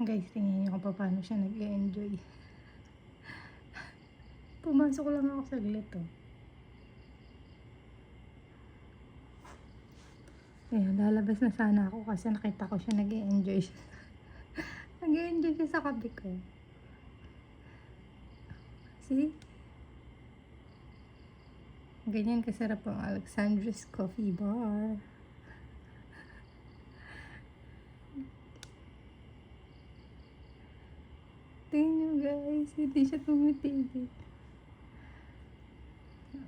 Guys, tingnan niyo kung paano siya nag-e-enjoy. Pumasok lang ako saglit, oh. Ayan, lalabas na sana ako kasi nakita ko siya nag-e-enjoy siya. Nag-e-enjoy siya sa kabi ko. See? Ganyan kasarap ang Alexandra's Coffee Bar. Tingnan nyo guys, hindi siya tumitigil.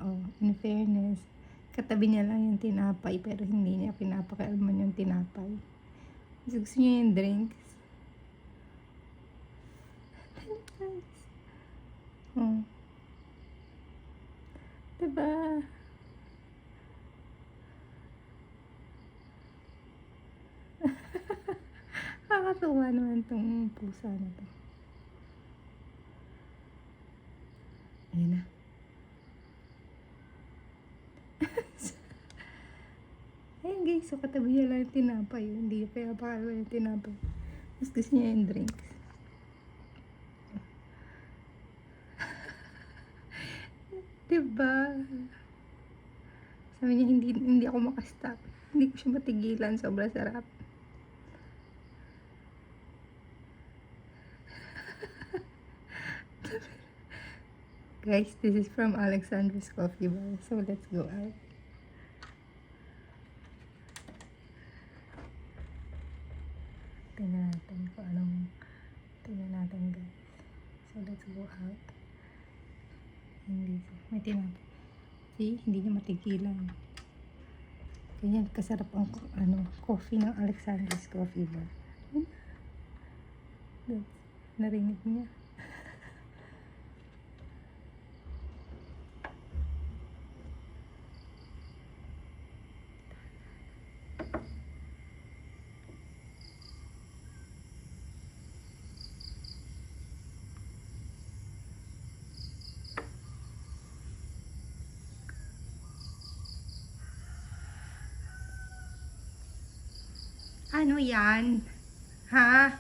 Oh, in fairness, katabi niya lang yung tinapay pero hindi niya pinapakialaman yung tinapay. Mas gusto niya yung drinks. Oh. Diba? Nakakatuwa naman tong pusa na to. Ayan na. Ayan guys, so katabi niya lang yung tinapay. Hindi niya pinapakalaman yung tinapay. Mas gusto niya yung drinks. Diba? Sabi niya, hindi ako makastop. Hindi ko siya matigilan. Sobrang sarap. Guys, this is from Alexandra's Coffee Bar. So, let's go out. Tingnan natin guys. So, let's go out. Hindi. May tinapay. See? Hindi niya matigilan. Ganyan, kasarap ang coffee ng Alexandra's Coffee Bar. Narinig niya. Ano yan? Ha?